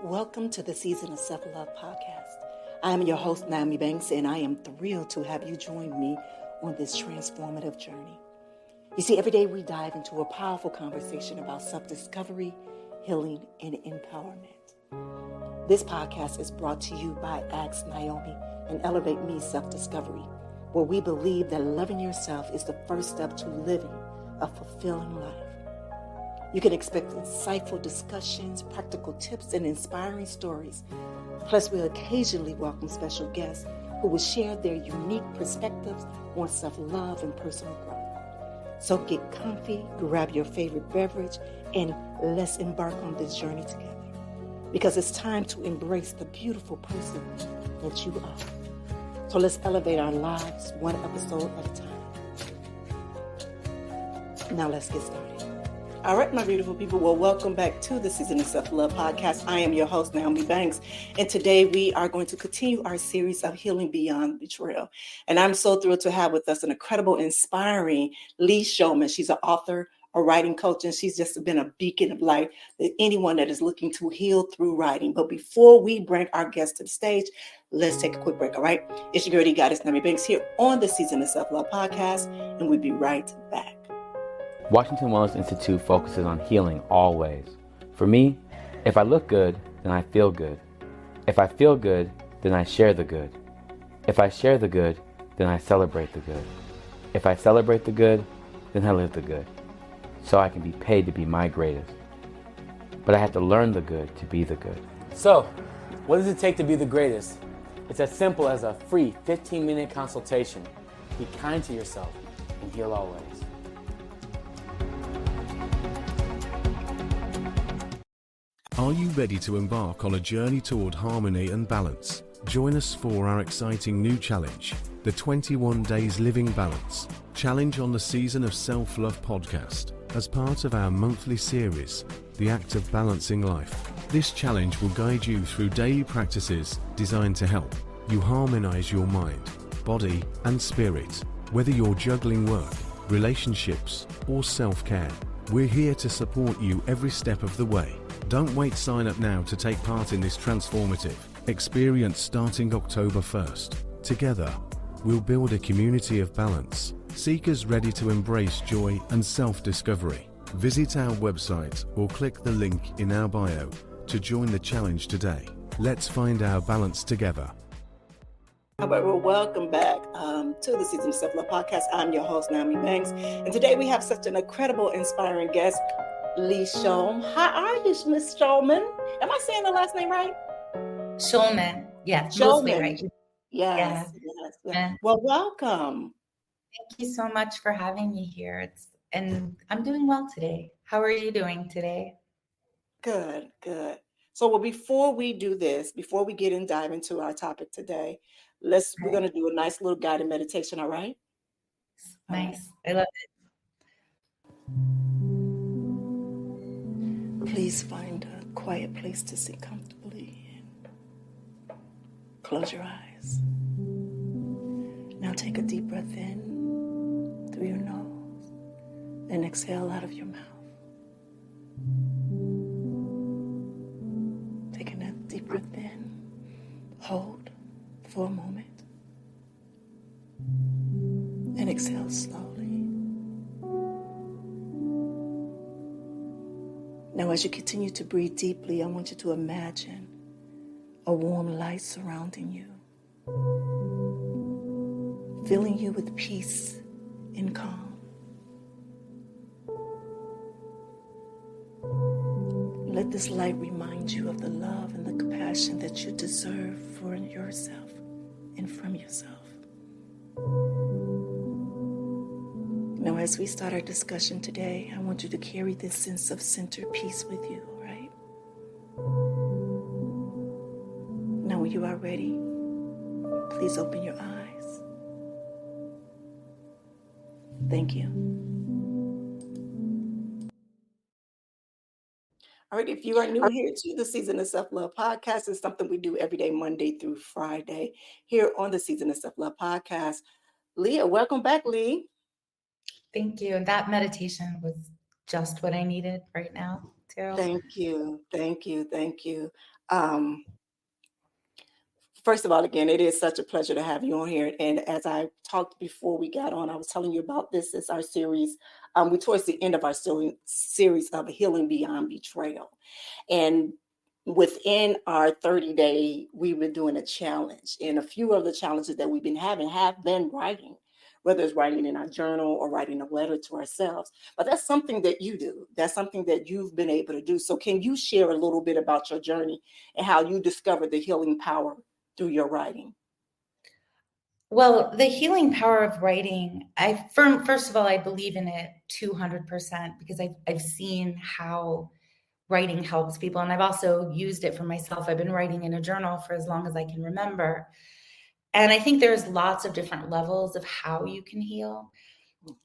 Welcome to the Season of Self-Love podcast. I am your host, Nyomi Banks, and I am thrilled to have you join me on this transformative journey. You see, every day we dive into a powerful conversation about self-discovery, healing, and empowerment. This podcast is brought to you by Ask Nyomi and Elevate Me Self-Discovery, where we believe that loving yourself is the first step to living a fulfilling life. You can expect insightful discussions, practical tips, and inspiring stories. Plus, we'll occasionally welcome special guests who will share their unique perspectives on self-love and personal growth. So get comfy, grab your favorite beverage, and let's embark on this journey together. Because it's time to embrace the beautiful person that you are. So let's elevate our lives one episode at a time. Now let's get started. All right, my beautiful people. Well, welcome back to the Season of Self-Love podcast. I am your host, Nyomi Banks, and today we are going to continue our series of Healing Beyond Betrayal. And I'm so thrilled to have with us an incredible, inspiring Leigh Shulman. She's an author, a writing coach, and she's just been a beacon of light to anyone that is looking to heal through writing. But before we bring our guest to the stage, let's take a quick break, all right? It's your girl, Goddess Nyomi Banks, here on the Season of Self-Love podcast, and we'll be right back. Washington Wellness Institute focuses on healing always. For me, if I look good, then I feel good. If I feel good, then I share the good. If I share the good, then I celebrate the good. If I celebrate the good, then I live the good. So I can be paid to be my greatest. But I have to learn the good to be the good. So, what does it take to be the greatest? It's as simple as a free 15-minute consultation. Be kind to yourself and heal always. Are you ready to embark on a journey toward harmony and balance? Join us for our exciting new challenge, the 21 Days Living Balance Challenge on the Season of Self-Love podcast. As part of our monthly series, The Act of Balancing Life, this challenge will guide you through daily practices designed to help you harmonize your mind, body, and spirit. Whether you're juggling work, relationships, or self-care, we're here to support you every step of the way. Don't wait, sign up now to take part in this transformative experience starting October 1st. Together, we'll build a community of balance, seekers ready to embrace joy and self-discovery. Visit our website or click the link in our bio to join the challenge today. Let's find our balance together. All right, well, welcome back to the Season of Self-Love podcast. I'm your host, Nyomi Banks, and today we have such an incredible, inspiring guest, Leigh Shulman. How are you, Miss Shulman? Am I saying the last name right? Shulman. Yeah, Shulman. mostly right. Yes. Yeah. Well, welcome. Thank you so much for having me here. And I'm doing well today. How are you doing today? Good. So, well, before we do this, before we get and dive into our topic today, we're going to do a nice little guided meditation, all right? Nice. I love it. Please find a quiet place to sit comfortably and close your eyes. Now take a deep breath in through your nose, then exhale out of your mouth. Taking a deep breath in, hold for a moment, and exhale slowly. Now, as you continue to breathe deeply, I want you to imagine a warm light surrounding you, filling you with peace and calm. Let this light remind you of the love and the compassion that you deserve for yourself and from yourself. Now, as we start our discussion today, I want you to carry this sense of centered peace with you, right? Now, when you are ready, please open your eyes. Thank you. All right, if you are new here to the Season of Self-Love podcast, it's something we do every day, Monday through Friday, here on the Season of Self-Love podcast. Leah, welcome back, Leigh. Thank you. And that meditation was just what I needed right now, too. Thank you. Um, First of all, again, it is such a pleasure to have you on here. And as I talked before we got on, I was telling you about this as our series. We're towards the end of our series of Healing Beyond Betrayal. And within our 30-day, we were doing a challenge. And a few of the challenges that we've been having have been writing, whether it's writing in our journal or writing a letter to ourselves. But that's something that you do. That's something that you've been able to do. So can you share a little bit about your journey and how you discovered the healing power through your writing? Well, the healing power of writing, first of all, I believe in it 200% because I've seen how writing helps people. And I've also used it for myself. I've been writing in a journal for as long as I can remember. And I think there's lots of different levels of how you can heal.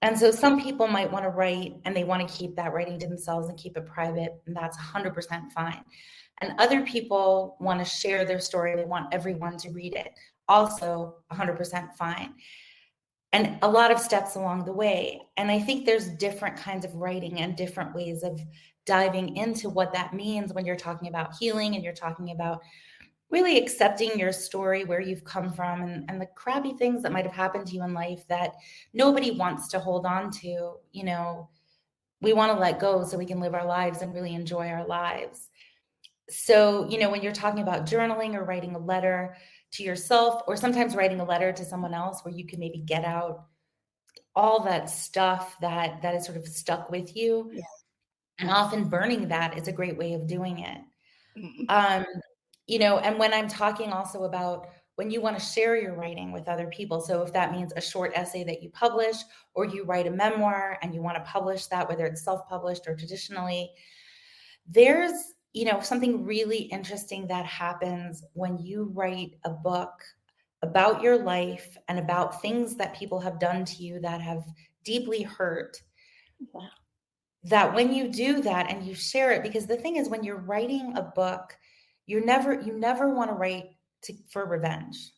And so some people might want to write and they want to keep that writing to themselves and keep it private, and that's 100% fine. And other people want to share their story. They want everyone to read it. Also 100% fine. And a lot of steps along the way. And I think there's different kinds of writing and different ways of diving into what that means when you're talking about healing and you're talking about really accepting your story, where you've come from, and the crappy things that might have happened to you in life that nobody wants to hold on to. You know, we want to let go so we can live our lives and really enjoy our lives. So, you know, when you're talking about journaling or writing a letter to yourself, or sometimes writing a letter to someone else where you can maybe get out all that stuff that is sort of stuck with you, Yeah. and often burning that is a great way of doing it. Mm-hmm. You know, and when I'm talking also about when you want to share your writing with other people, so if that means a short essay that you publish, or you write a memoir and you want to publish that, whether it's self-published or traditionally, there's, you know, something really interesting that happens when you write a book about your life and about things that people have done to you that have deeply hurt. Yeah. That when you do that and you share it, because the thing is, when you're writing a book, you never want to write for revenge.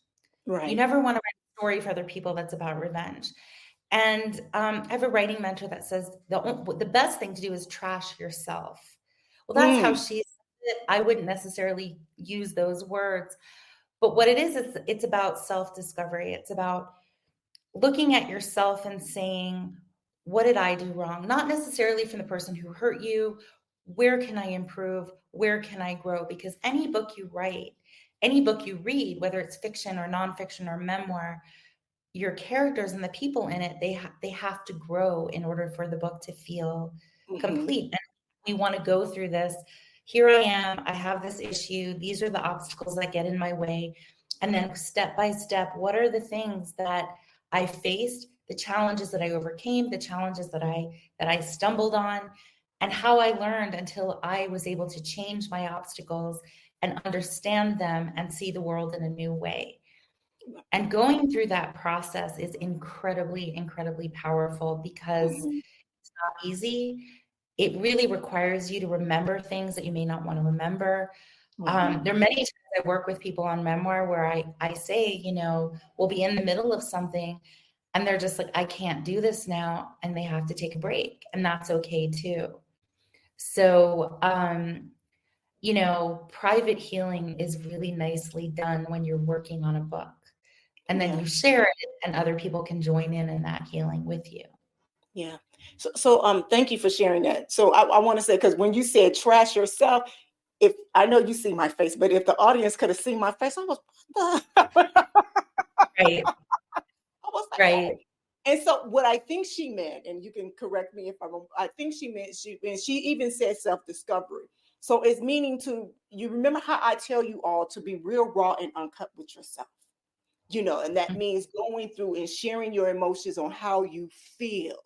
Right. You never want to write a story for other people that's about revenge. And I have a writing mentor that says the best thing to do is trash yourself. Well, that's how she said it. I wouldn't necessarily use those words, but what it is it's about self-discovery. It's about looking at yourself and saying, what did I do wrong? Not necessarily from the person who hurt you. Where can I improve? Where can I grow? Because any book you write, any book you read, whether it's fiction or nonfiction or memoir, your characters and the people in it, they have to grow in order for the book to feel complete. And we want to go through this. Here I am. I have this issue. These are the obstacles that get in my way. And then step by step, what are the things that I faced, the challenges that I overcame, the challenges that I stumbled on, and how I learned until I was able to change my obstacles and understand them and see the world in a new way. And going through that process is incredibly, incredibly powerful because it's not easy. It really requires you to remember things that you may not want to remember. There are many times I work with people on memoir where I say, you know, we'll be in the middle of something and they're just like, I can't do this now. And they have to take a break, and that's okay too. So, you know, private healing is really nicely done when you're working on a book. And then you share it and other people can join in that healing with you. Yeah. So thank you for sharing that. So I want to say, because when you said trash yourself, if I know you see my face, but if the audience could have seen my face, I was, what the? Right. I was like, Right. oh. And so what I think she meant, and you can correct me if I'm wrong, I think she meant, and she even said self-discovery. So it's meaning to, you remember how I tell you all to be real, raw, and uncut with yourself. You know, and that means going through and sharing your emotions on how you feel.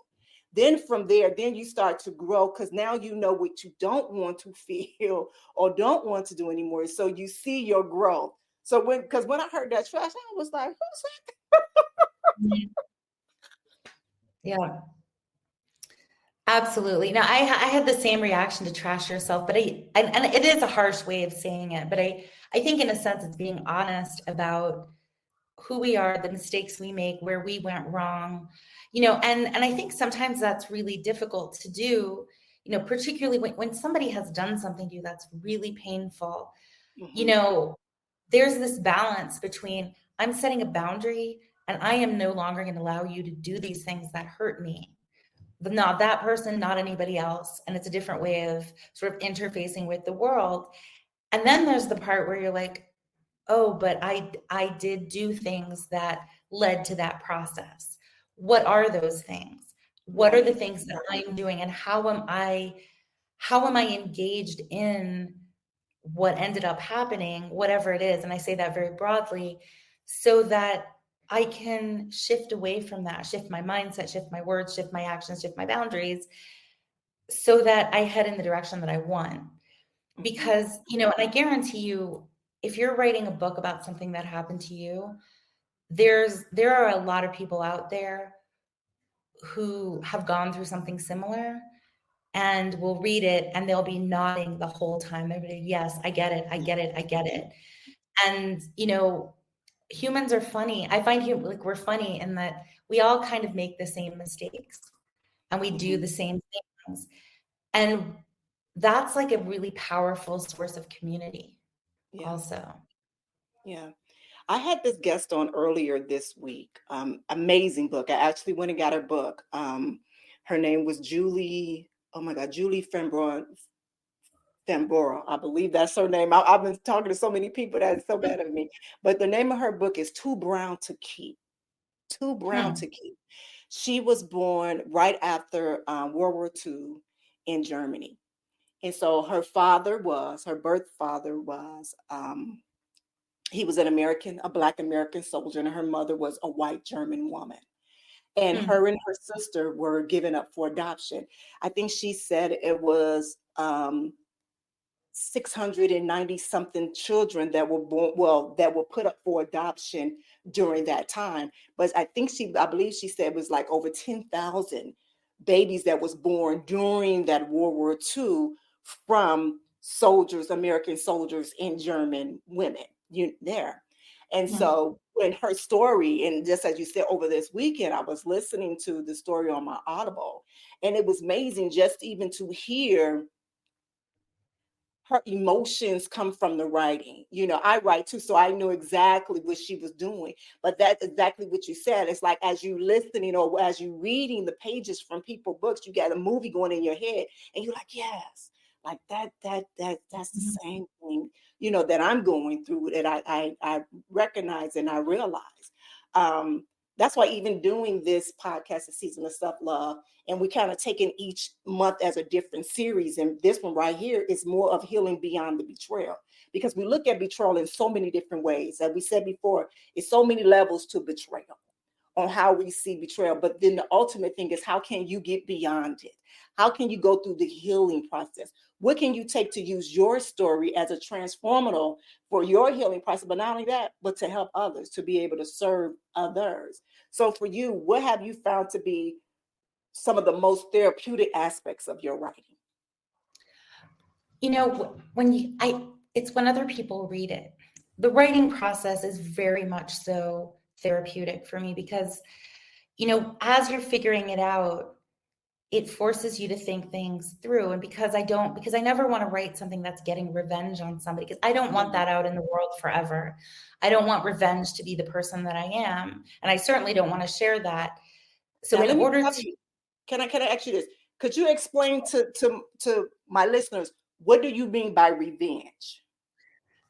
Then from there, then you start to grow, because now you know what you don't want to feel or don't want to do anymore. So you see your growth. So because when I heard that trash, I was like, who's that? Yeah. Absolutely. Now, I had the same reaction to trash yourself, but and it is a harsh way of saying it, but I think in a sense it's being honest about who we are, the mistakes we make, where we went wrong, you know, and I think sometimes that's really difficult to do, you know, particularly when somebody has done something to you that's really painful. you know, there's this balance between I'm setting a boundary and I am no longer going to allow you to do these things that hurt me. But not that person, not anybody else. And it's a different way of sort of interfacing with the world. And then there's the part where you're like, oh, but I did do things that led to that process. What are those things? What are the things that I'm doing, and how am I engaged in what ended up happening, whatever it is? And I say that very broadly so that I can shift away from that, shift my mindset, shift my words, shift my actions, shift my boundaries, so that I head in the direction that I want. Because, you know, and I guarantee you, if you're writing a book about something that happened to you, there are a lot of people out there who have gone through something similar and will read it and they'll be nodding the whole time. They'll be, yes, I get it. I get it. I get it. And, you know, humans are funny. I find like we're funny in that we all kind of make the same mistakes and we do the same things. And that's like a really powerful source of community also. Yeah. I had this guest on earlier this week. Amazing book. I actually went and got her book. Her name was Julie. Oh my God, Julie Fembora. I believe that's her name. I've been talking to so many people that it's so bad of me. But the name of her book is Too Brown to Keep. Too Brown to Keep. She was born right after World War II in Germany. And so her birth father was, he was a Black American soldier, and her mother was a white German woman. And her and her sister were given up for adoption. I think she said it was 690 something children that were born, that were put up for adoption during that time. But I believe she said it was like over 10,000 babies that was born during that World War II from American soldiers and German women there. And so in her story, and just as you said, over this weekend, I was listening to the story on my Audible, and it was amazing just even to hear her emotions come from the writing. You know, I write too, so I knew exactly what she was doing. But that's exactly what you said. It's like as you listening or as you reading the pages from people's books, you got a movie going in your head, and you're like, yes, like that's the same thing, you know, that I'm going through, that I recognize and I realize. That's why even doing this podcast, The Season of Self-Love, and we kind of taking each month as a different series. And this one right here is more of healing beyond the betrayal, because we look at betrayal in so many different ways. As we said before, it's so many levels to betrayal on how we see betrayal. But then the ultimate thing is, how can you get beyond it? How can you go through the healing process? What can you take to use your story as a transformative for your healing process? But not only that, but to help others, to be able to serve others. So for you, what have you found to be some of the most therapeutic aspects of your writing? You know, it's when other people read it. The writing process is very much so therapeutic for me, because, you know, as you're figuring it out, it forces you to think things through. And because I never want to write something that's getting revenge on somebody, because I don't want that out in the world forever. I don't want revenge to be the person that I am. And I certainly don't want to share that. So now, in order to, can I ask you this? Could you explain to my listeners, what do you mean by revenge?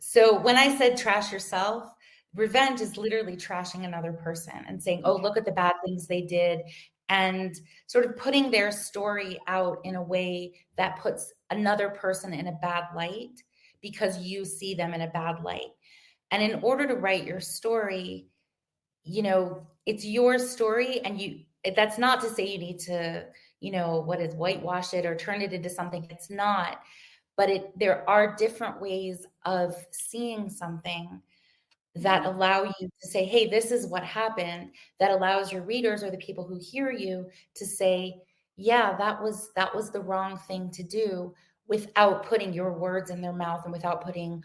So when I said trash yourself, revenge is literally trashing another person and saying, oh, look at the bad things they did, and sort of putting their story out in a way that puts another person in a bad light because you see them in a bad light. And in order to write your story, you know, it's your story, and that's not to say you need to, you know, whitewash it or turn it into something it's not. But there are different ways of seeing something that allow you to say, hey, this is what happened, that allows your readers or the people who hear you to say, yeah, that was the wrong thing to do, without putting your words in their mouth and without putting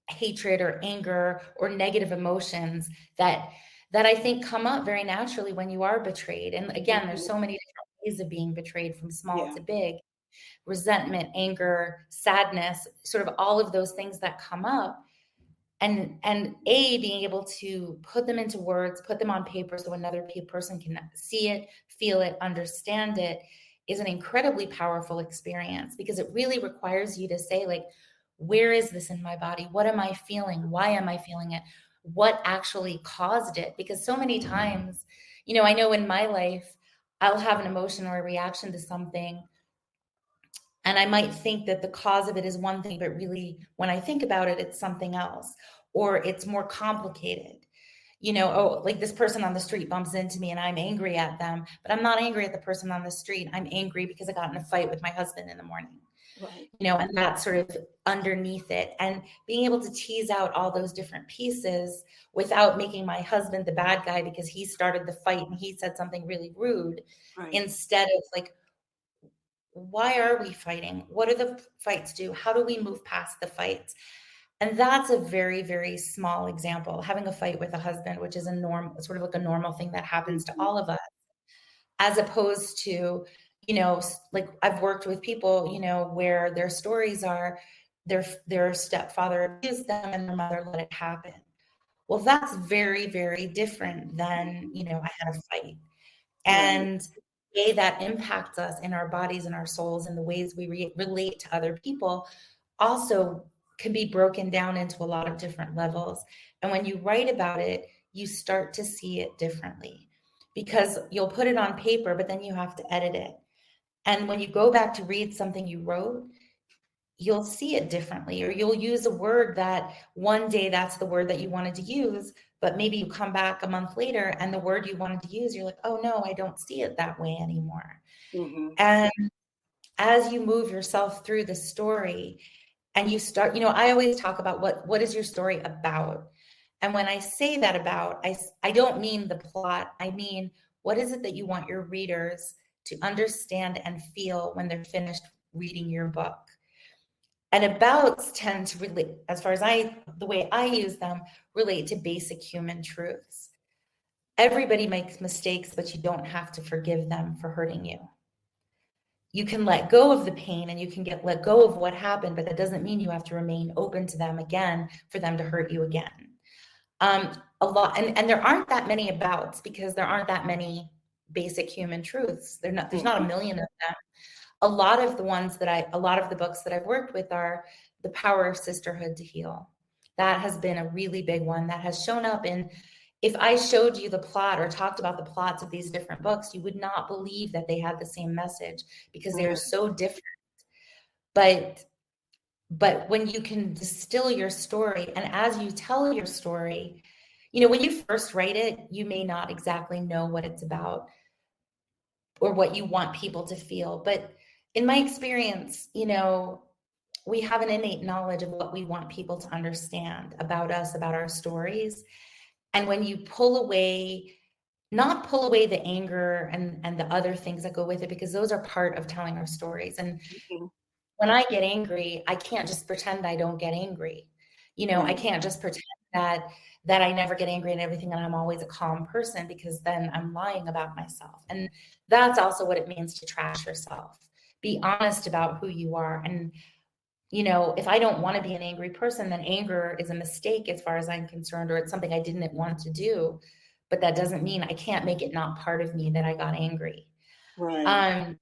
hatred or anger or negative emotions that I think come up very naturally when you are betrayed. And again, there's so many different ways of being betrayed, from small to big. resentment, anger, sadness, sort of all of those things that come up. And being able to put them into words, put them on paper so another person can see it, feel it, understand it, is an incredibly powerful experience, because it really requires you to say, like, where is this in my body? What am I feeling? Why am I feeling it? What actually caused it? Because so many times, I know in my life, I'll have an emotion or a reaction to something, and I might think that the cause of it is one thing, but really when I think about it, it's something else, or it's more complicated. Like this person on the street bumps into me and I'm angry at them, but I'm not angry at the person on the street. I'm angry because I got in a fight with my husband in the morning. Right. And that's sort of underneath it. And being able to tease out all those different pieces without making my husband the bad guy because he started the fight and he said something really rude, Right. instead of like, why are we fighting? What do the fights do? How do we move past the fights? And that's a very, very small example. Having a fight with a husband, which is sort of like a normal thing that happens to all of us, as opposed to, like I've worked with people, where their stories are their stepfather abused them and their mother let it happen. Well, that's very, very different than, I had a fight. And the way that impacts us in our bodies and our souls and the ways we relate to other people also can be broken down into a lot of different levels. And when you write about it, you start to see it differently, because you'll put it on paper, but then you have to edit it. And when you go back to read something you wrote, you'll see it differently, or you'll use a word that one day that's the word that you wanted to use, but maybe you come back a month later and the word you wanted to use, you're like, oh no, I don't see it that way anymore. Mm-hmm. And as you move yourself through the story and you start, I always talk about what is your story about? And when I say that about, I don't mean the plot. I mean, what is it that you want your readers to understand and feel when they're finished reading your book? And abouts tend to relate, as far as the way I use them, relate to basic human truths. Everybody makes mistakes, but you don't have to forgive them for hurting you. You can let go of the pain and you can let go of what happened, but that doesn't mean you have to remain open to them again for them to hurt you again. A lot, and there aren't that many abouts, because there aren't that many basic human truths. There's not a million of them. A lot of the books that I've worked with are The Power of Sisterhood to Heal. That has been a really big one that has shown up in, if I showed you the plot or talked about the plots of these different books, you would not believe that they had the same message, because they are so different. But when you can distill your story, and as you tell your story, when you first write it, you may not exactly know what it's about or what you want people to feel. But in my experience, we have an innate knowledge of what we want people to understand about us, about our stories. And when you not pull away the anger and the other things that go with it, because those are part of telling our stories. And when I get angry, I can't just pretend I don't get angry. I can't just pretend that I never get angry and everything, and I'm always a calm person, because then I'm lying about myself. And that's also what it means to trash yourself. Be honest about who you are. And, if I don't want to be an angry person, then anger is a mistake as far as I'm concerned, or it's something I didn't want to do. But that doesn't mean I can't make it not part of me that I got angry. Right.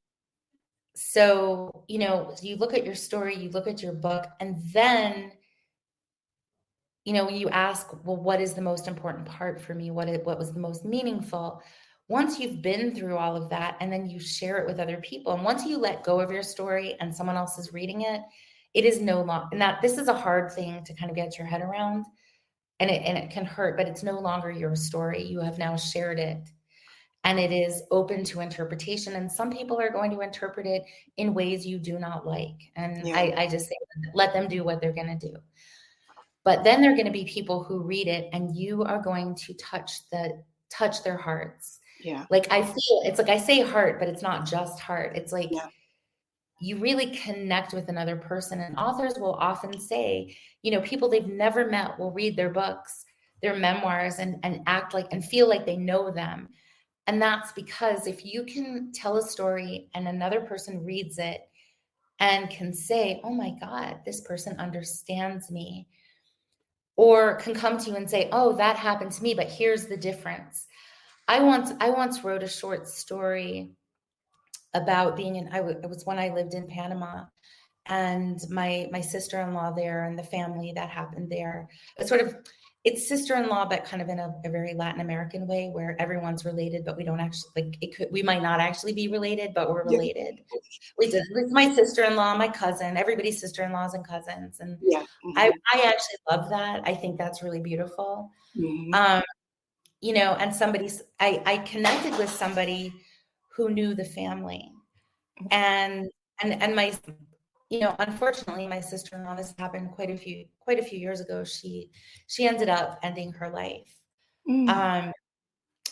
So, you look at your story, you look at your book, and then, when you ask, well, what is the most important part for me? What was the most meaningful? Once you've been through all of that, and then you share it with other people, and once you let go of your story and someone else is reading it, it is no longer, and this is a hard thing to kind of get your head around, and it can hurt, but it's no longer your story. You have now shared it. And it is open to interpretation. And some people are going to interpret it in ways you do not like. And I just say, let them do what they're going to do. But then there are going to be people who read it, and you are going to touch their hearts. Yeah. Like it's like I say heart, but it's not just heart. It's like you really connect with another person. And authors will often say, people they've never met will read their books, their memoirs, and act like and feel like they know them. And that's because if you can tell a story and another person reads it and can say, oh my God, this person understands me, or can come to you and say, oh, that happened to me, but here's the difference. I once wrote a short story about being it was when I lived in Panama, and my sister-in-law there and the family that happened there. It's sister-in-law, but kind of in a very Latin American way where everyone's related, but we don't actually we might not actually be related, but we're related. It's my sister-in-law, my cousin, everybody's sister-in-laws and cousins. And Yeah. I actually love that. I think that's really beautiful. And I connected with somebody who knew the family, and my, unfortunately, my sister-in-law, this happened quite a few years ago. She ended up ending her life. And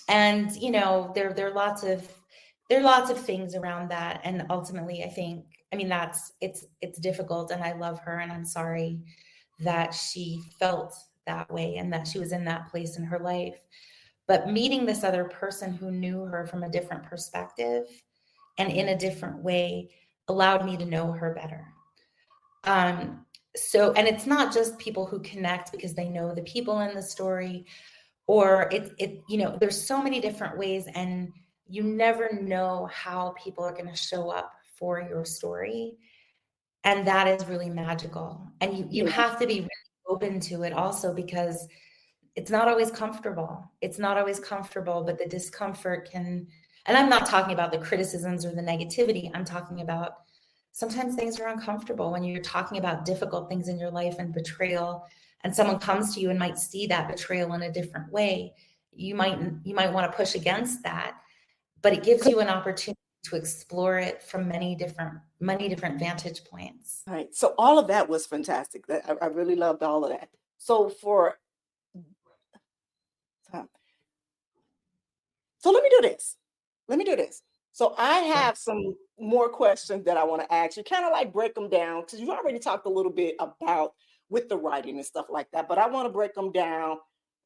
there are lots of things around that. And ultimately, it's difficult, and I love her, and I'm sorry that she felt that way and that she was in that place in her life. But meeting this other person who knew her from a different perspective and in a different way allowed me to know her better. And it's not just people who connect because they know the people in the story, or there's so many different ways, and you never know how people are going to show up for your story. And that is really magical. And you have to be really open to it also, because it's not always comfortable. But the discomfort can, and I'm not talking about the criticisms or the negativity. I'm talking about sometimes things are uncomfortable when you're talking about difficult things in your life and betrayal, and someone comes to you and might see that betrayal in a different way. You might want to push against that, but it gives you an opportunity to explore it from many different vantage points. All right. So all of that was fantastic. I really loved all of that. So let me do this. So I have some more questions that I want to ask you, kind of like break them down, because you already talked a little bit about with the writing and stuff like that, but I want to break them down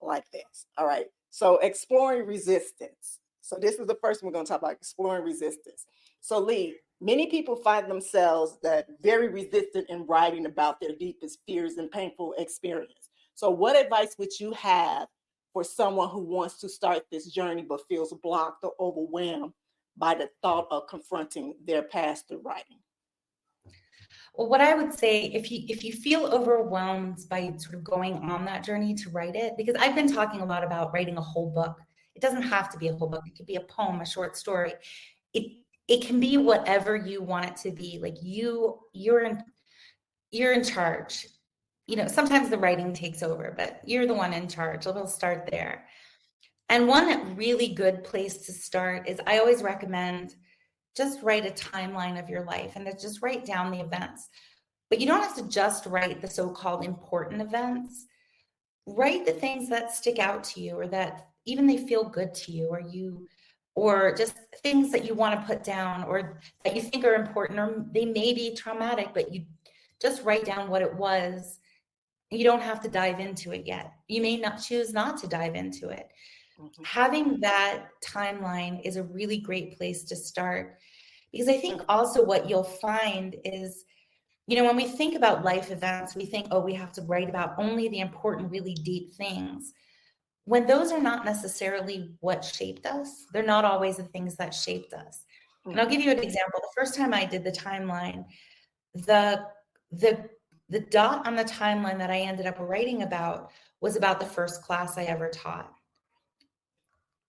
like this. All right. So exploring resistance. So this is the first one we're going to talk about, exploring resistance. So Leigh, many people find themselves that very resistant in writing about their deepest fears and painful experience. So what advice would you have for someone who wants to start this journey but feels blocked or overwhelmed by the thought of confronting their past through writing? Well, what I would say, if you feel overwhelmed by sort of going on that journey to write it, because I've been talking a lot about writing a whole book. It doesn't have to be a whole book. It could be a poem, a short story. It can be whatever you want it to be. Like you're in charge. Sometimes the writing takes over, but you're the one in charge. So we'll start there. And one really good place to start is, I always recommend, just write a timeline of your life and just write down the events. But you don't have to just write the so-called important events. Write the things that stick out to you, or that even they feel good to you, or just things that you want to put down, or that you think are important, or they may be traumatic, but you just write down what it was. You don't have to dive into it yet. You may not choose not to dive into it. Mm-hmm. Having that timeline is a really great place to start, because I think also what you'll find is, when we think about life events, we think, oh, we have to write about only the important, really deep things, when those are not necessarily what shaped us. They're not always the things that shaped us. Mm-hmm. And I'll give you an example. The first time I did the timeline, the dot on the timeline that I ended up writing about was about the first class I ever taught.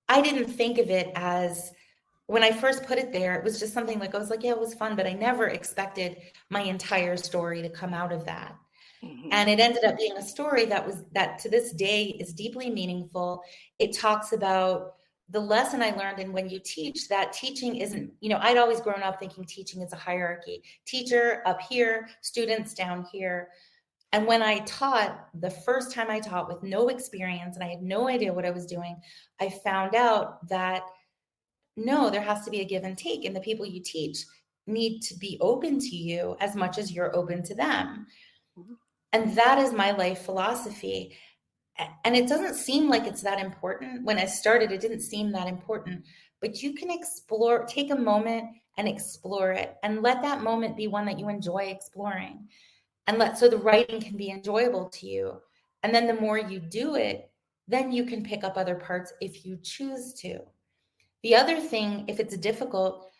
I didn't think of it as, when I first put it there, it was just something like, I was like, yeah, it was fun, but I never expected my entire story to come out of that. Mm-hmm. And it ended up being a story that to this day is deeply meaningful. It talks about the lesson I learned, and when you teach, that teaching isn't, I'd always grown up thinking teaching is a hierarchy. Teacher up here, students down here. And when I taught, the first time I taught with no experience, and I had no idea what I was doing, I found out that no, there has to be a give and take, and the people you teach need to be open to you as much as you're open to them. Mm-hmm. And that is my life philosophy. And it doesn't seem like it's that important. When I started, it didn't seem that important, but you can explore, take a moment and explore it, and let that moment be one that you enjoy exploring, and so the writing can be enjoyable to you. And then the more you do it, then you can pick up other parts if you choose to. The other thing, if it's difficult,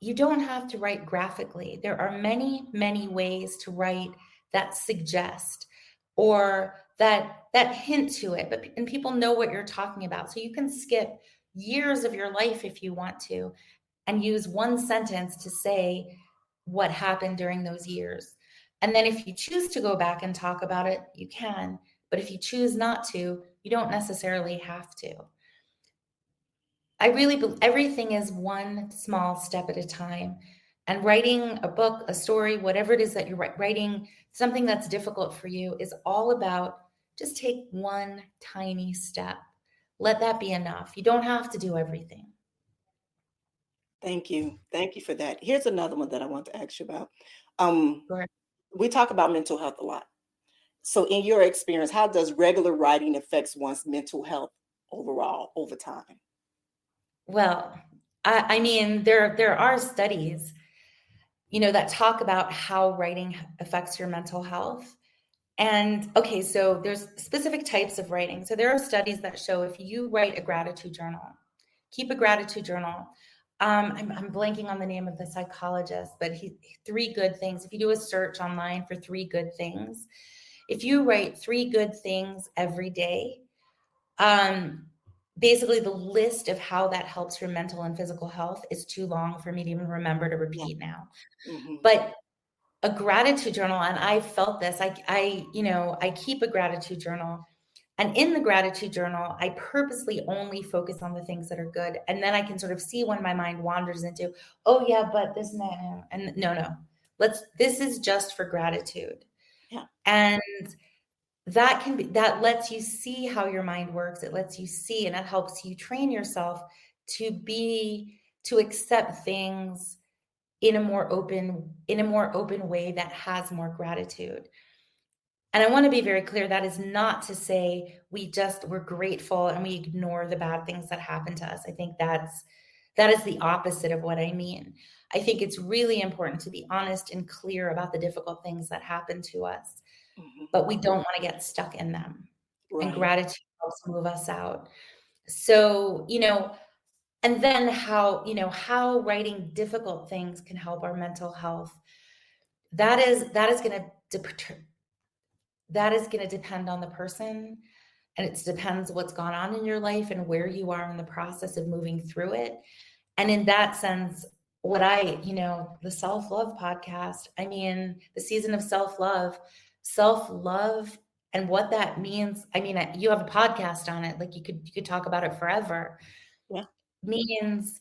you don't have to write graphically. There are many, many ways to write that suggest or that hint to it, and people know what you're talking about. So you can skip years of your life if you want to, and use one sentence to say what happened during those years. And then if you choose to go back and talk about it, you can. But if you choose not to, you don't necessarily have to. I really believe everything is one small step at a time. And writing a book, a story, whatever it is that you're writing, something that's difficult for you, is all about just take one tiny step. Let that be enough. You don't have to do everything. Thank you. Thank you for that. Here's another one that I want to ask you about. Um, Sure. we talk about mental health a lot. So in your experience, how does regular writing affects one's mental health overall over time? Well, I mean, there are studies, that talk about how writing affects your mental health. And okay, so there's specific types of writing. So there are studies that show if you write a gratitude journal, keep a gratitude journal. I'm blanking on the name of the psychologist, but 3 good things. If you do a search online for 3 good things, if you write 3 good things every day, basically the list of how that helps your mental and physical health is too long for me to even remember to Yeah. repeat now. Mm-hmm. But a gratitude journal, and I felt this, I keep a gratitude journal, and in the gratitude journal, I purposely only focus on the things that are good. And then I can sort of see when my mind wanders into, oh yeah, but this and that, and no, this is just for gratitude. Yeah. And that lets you see how your mind works. It lets you see, and it helps you train yourself to accept things in a more open way that has more gratitude. And I want to be very clear, that is not to say we're grateful and we ignore the bad things that happen to us. I think that is the opposite of what I mean. I think it's really important to be honest and clear about the difficult things that happen to us, Mm-hmm. but we don't want to get stuck in them. Right. And gratitude helps move us out. So, and then how writing difficult things can help our mental health. That is going to depend on the person, and it depends what's gone on in your life and where you are in the process of moving through it. And in that sense, the self-love podcast, I mean, the season of self-love, and what that means. I mean, you have a podcast on it, like you could talk about it forever. Yeah. Means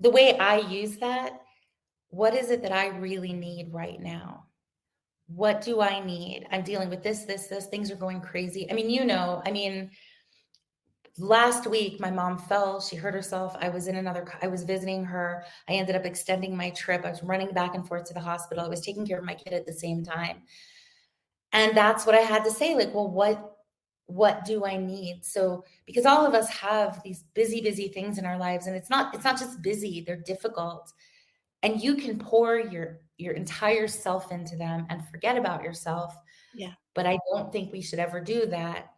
the way I use that, what is it that I really need right now? What do I need? I'm dealing with this, things are going crazy. I mean, last week my mom fell, she hurt herself. I was visiting her. I ended up extending my trip. I was running back and forth to the hospital. I was taking care of my kid at the same time. And that's what I had to say. Like, well, what do I need? So, because all of us have these busy things in our lives, and it's not just busy, they're difficult. And you can pour your entire self into them and forget about yourself. Yeah. But I don't think we should ever do that.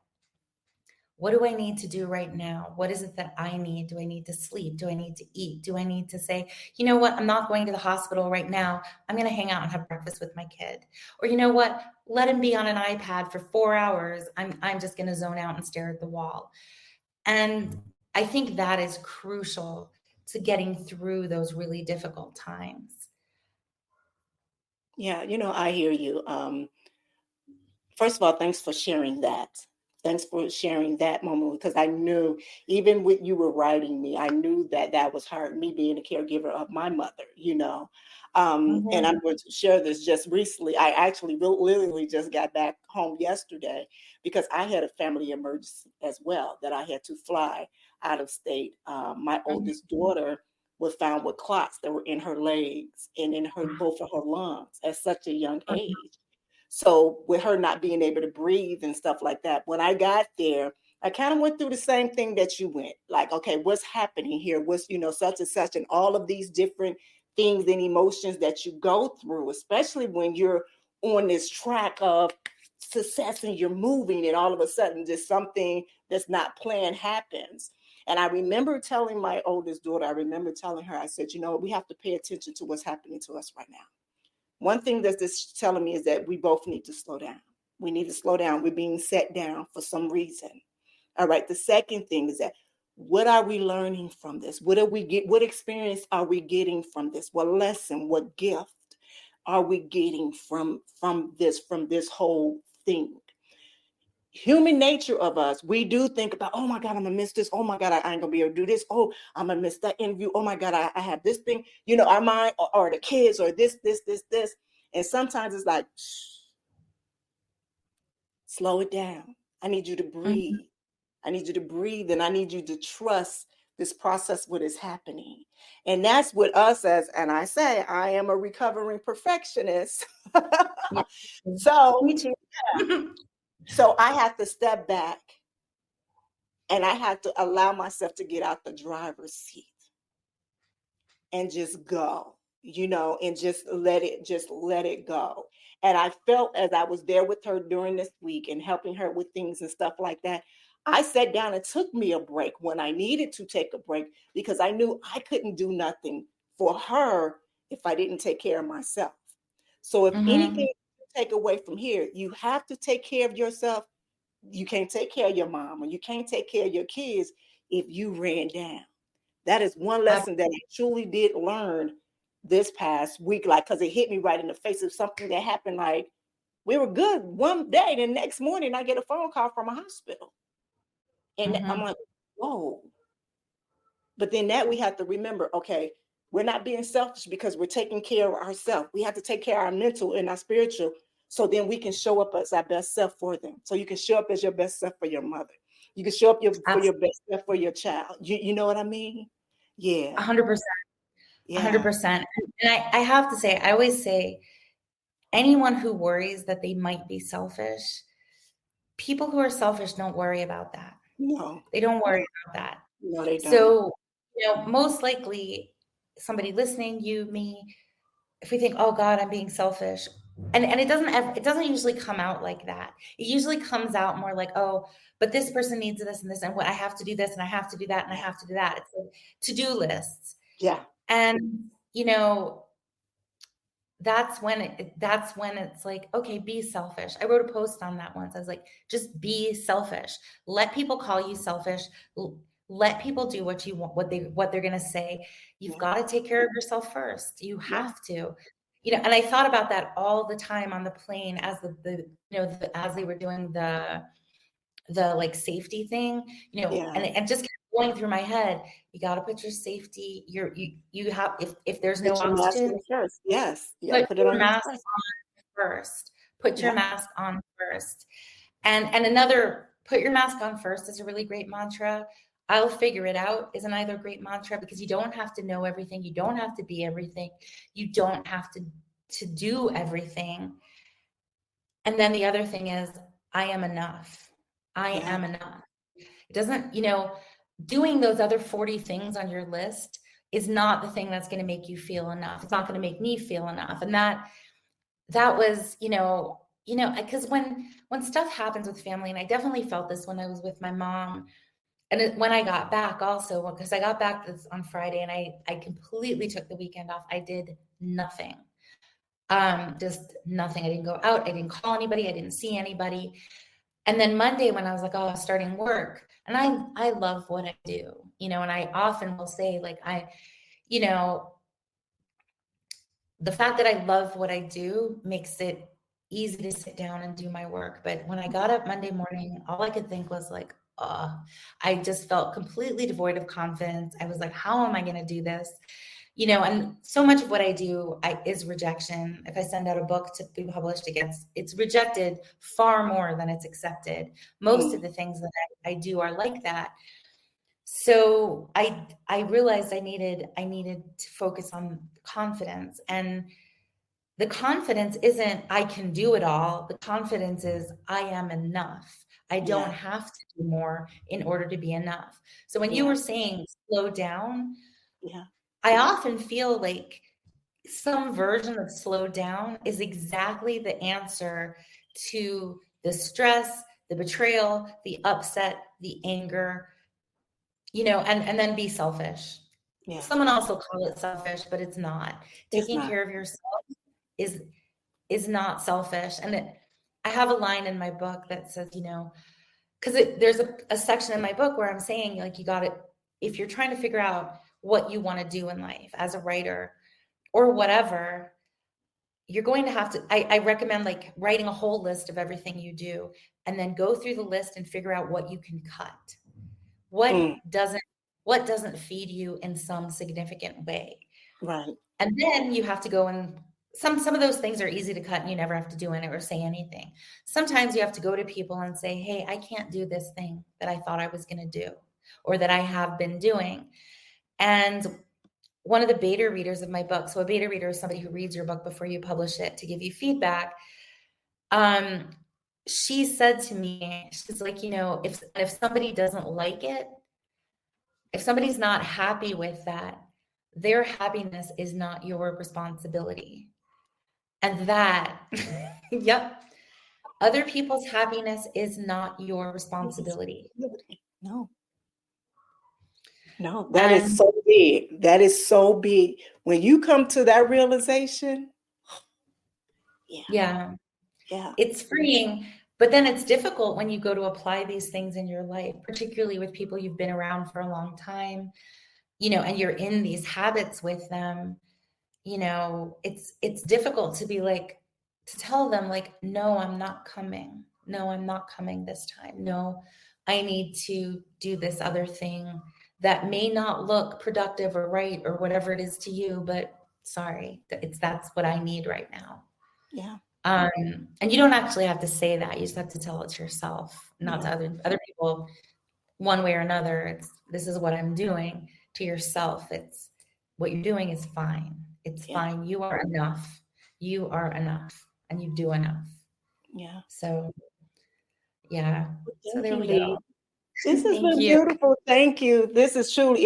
What do I need to do right now? What is it that I need? Do I need to sleep? Do I need to eat? Do I need to say, you know what? I'm not going to the hospital right now. I'm going to hang out and have breakfast with my kid. Or you know what? Let him be on an iPad for 4 hours. I'm just going to zone out and stare at the wall. And I think that is crucial to getting through those really difficult times. Yeah, I hear you. First of all, thanks for sharing that. Thanks for sharing that moment, because I knew even when you were writing me, I knew that was hard, me being a caregiver of my mother, And I'm going to share this just recently. I actually literally just got back home yesterday because I had a family emergency as well that I had to fly out of state. My oldest daughter was found with clots that were in her legs and in both of her lungs at such a young age. So with her not being able to breathe and stuff like that, when I got there, I kind of went through the same thing that you went. Like, okay, what's happening here? What's, such and such, and all of these different things and emotions that you go through, especially when you're on this track of success and you're moving, and all of a sudden just something that's not planned happens. And I remember telling my oldest daughter, I said, we have to pay attention to what's happening to us right now. One thing that this is telling me is that we both need to slow down. We need to slow down. We're being set down for some reason. All right. The second thing is that, what are we learning from this? What experience are we getting from this? What lesson, what gift are we getting from this whole thing? Human nature of us, we do think about, oh my God, I'm gonna miss this. Oh my God, I ain't gonna be able to do this. Oh, I'm gonna miss that interview. Oh my God, I have this thing, our mind or the kids or this. And sometimes it's like, slow it down. I need you to breathe. Mm-hmm. I need you to breathe, and I need you to trust this process, what is happening. And that's what us and I say, I am a recovering perfectionist. Yeah. So, Me too. yeah. So I have to step back, and I have to allow myself to get out the driver's seat and just go, and just let it go. And I felt, as I was there with her during this week and helping her with things and stuff like that, I sat down and took me a break when I needed to take a break, because I knew I couldn't do nothing for her if I didn't take care of myself. So if anything to take away from here, you have to take care of yourself. You can't take care of your mom, or you can't take care of your kids if you ran down. That is one lesson that I truly did learn this past week, because it hit me right in the face of something that happened. Like, we were good one day, the next morning I get a phone call from a hospital. And I'm like, whoa. But then that we have to remember, okay, we're not being selfish because we're taking care of ourselves. We have to take care of our mental and our spiritual, so then we can show up as our best self for them. So you can show up as your best self for your mother. You can show up for your best self for your child. You know what I mean? Yeah. 100%. Yeah. 100%. And I have to say, I always say, anyone who worries that they might be selfish, people who are selfish don't worry about that. No. They don't worry about that. No, they don't. So, most likely somebody listening, you, me, if we think, oh God, I'm being selfish, and it doesn't usually come out like that. It usually comes out more like, oh, but this person needs this and this, and what I have to do this, and I have to do that, and I have to do that. It's like to-do lists. Yeah. And that's when it's like, okay, be selfish. I wrote a post on that once. I was like, just be selfish. Let people call you selfish. Let people do what you want, what they're going to say. You've got to take care of yourself first. You have to, and I thought about that all the time on the plane as as they were doing the like safety thing, and just kept going through my head. You got to put your safety, you have, if there's no oxygen first. Yes. Put your mask on first. Put your mask on first. And another, put your mask on first is a really great mantra. I'll figure it out is another great mantra, because you don't have to know everything. You don't have to be everything. You don't have to do everything. And then the other thing is, I am enough. I am enough. It doesn't, doing those other 40 things on your list is not the thing that's going to make you feel enough. It's not going to make me feel enough. And that was, because when stuff happens with family, and I definitely felt this when I was with my mom, and when I got back also, because I got back on Friday, and I completely took the weekend off. I did nothing. Just nothing. I didn't go out. I didn't call anybody. I didn't see anybody. And then Monday, when I was like, oh, starting work, and I love what I do, and I often will say, like, the fact that I love what I do makes it easy to sit down and do my work. But when I got up Monday morning, all I could think was like, I just felt completely devoid of confidence. I was like, how am I going to do this? And so much of what I do is rejection. If I send out a book to be published, it's rejected far more than it's accepted. Most of the things that I do are like that. So I realized I needed to focus on confidence. And the confidence isn't I can do it all. The confidence is I am enough. I don't have to do more in order to be enough. So when you were saying slow down, I often feel like some version of slow down is exactly the answer to the stress, the betrayal, the upset, the anger, and then be selfish. Yeah, Someone else will call it selfish, but it's not. it's Taking not. care of yourself is is not selfish. And I have a line in my book that says, because there's a section in my book where I'm saying, like, you got to, if you're trying to figure out what you want to do in life as a writer or whatever, you're going to have to, I recommend like writing a whole list of everything you do and then go through the list and figure out what you can cut. What Mm, doesn't feed you in some significant way. right. And then you have to go and some of those things are easy to cut and you never have to do it or say anything. Sometimes you have to go to people and say, hey, I can't do this thing that I thought I was going to do or that I have been doing. And one of the beta readers of my book, so a beta reader is somebody who reads your book before you publish it to give you feedback. She said to me, she's like, if somebody doesn't like it, if somebody's not happy with that, their happiness is not your responsibility. And that, yep, other people's happiness is not your responsibility. No, no, that is And so big. That is so big. When you come to that realization, yeah, yeah, yeah, it's freeing, but then it's difficult when you go to apply these things in your life, particularly with people you've been around for a long time, and you're in these habits with them. It's difficult to be like, to tell them like, no, I'm not coming. No, I'm not coming this time. No, I need to do this other thing that may not look productive or right or whatever it is to you, but sorry, that's what I need right now. yeah, And you don't actually have to say that. You just have to tell it to yourself, not to yeah, other people, one way or another. This is what I'm doing. To yourself, it's what you're doing is fine. It's yeah, fine. You are enough. You are enough and you do enough. yeah. So yeah. So Thank there you, we go. Leigh. This has Thank been you. beautiful. Thank you. It truly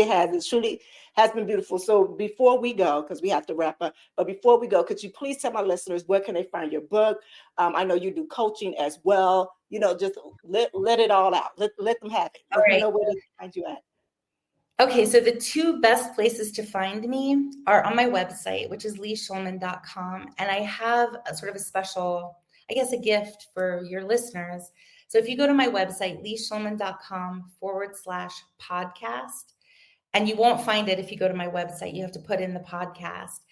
has been beautiful. So before we go, because we have to wrap up, but before we go, could you please tell my listeners where can they find your book? I know you do coaching as well. Just let it all out. Let them have it. All Let them right. know where they can find you at. Okay, so the two best places to find me are on my website, which is leishulman.com. And I have a sort of a special, I guess, a gift for your listeners. So if you go to my website, leishulman.com/podcast, and you won't find it if you go to my website, you have to put in the podcast.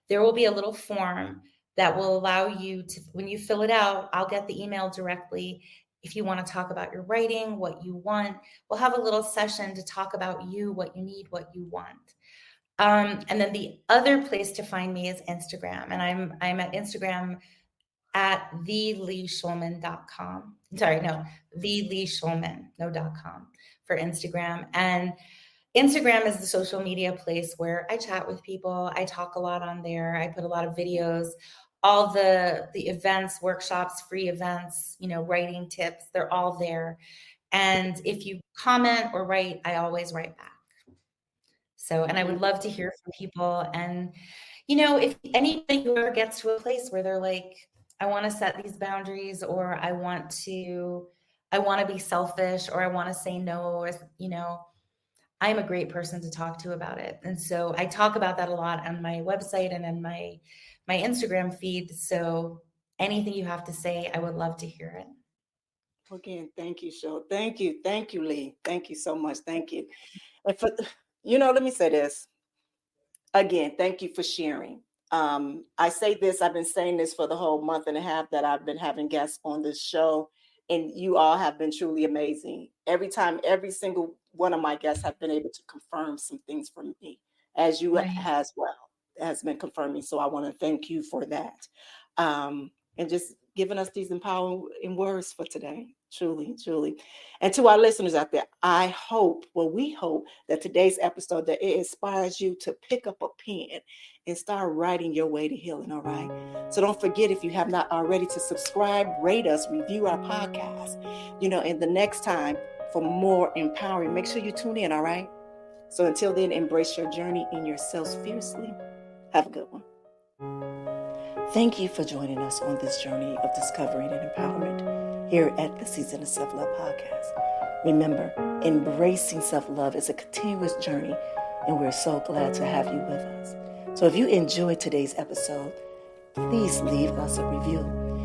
There will be a little form that will allow you to, when you fill it out, I'll get the email directly. If you want to talk about your writing, what you want, we'll have a little session to talk about you, what you need, what you want. And then the other place to find me is Instagram. And I'm at Instagram at theleishulman.com. Sorry, no, theleishulman, no.com for Instagram. And Instagram is the social media place where I chat with people. I talk a lot on there. I put a lot of videos, all the events, workshops, free events, writing tips, they're all there. And if you comment or write, I always write back. So, and I would love to hear from people. And, if anybody who ever gets to a place where they're like, I want to set these boundaries, or I want to be selfish, or I want to say no, or, I'm a great person to talk to about it. And so I talk about that a lot on my website and in my Instagram feed. So anything you have to say, I would love to hear it. Again, thank you, Shul. Thank you, Leigh. Thank you so much. Thank you. And let me say this again. Thank you for sharing. I say this. I've been saying this for the whole month and a half that I've been having guests on this show, and you all have been truly amazing. Every time, every single one of my guests have been able to confirm some things for me, as you as well has been confirming. So I want to thank you for that, and just giving us these empowering words for today. Truly, truly. And to our listeners out there, we hope that today's episode, that it inspires you to pick up a pen and start writing your way to healing. All right. So don't forget, if you have not already, to subscribe, rate us, review our podcast, and the next time for more empowering, make sure you tune in. All right. So until then, embrace your journey and yourselves fiercely. Have a good one. Thank you for joining us on this journey of discovery and empowerment here at the Season of Self-Love podcast. Remember, embracing self-love is a continuous journey, and we're so glad to have you with us. So if you enjoyed today's episode, please leave us a review.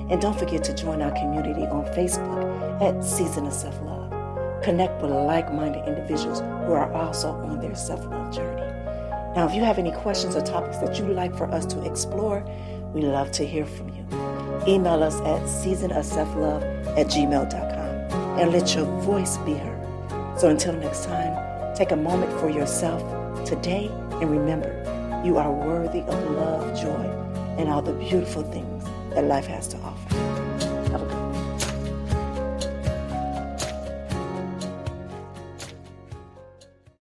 And don't forget to join our community on Facebook at Season of Self-Love. Connect with like-minded individuals who are also on their self-love journey. Now, if you have any questions or topics that you'd like for us to explore, we love to hear from you. Email us at seasonofselflove@gmail.com and let your voice be heard. So until next time, take a moment for yourself today and remember, you are worthy of love, joy, and all the beautiful things that life has to offer.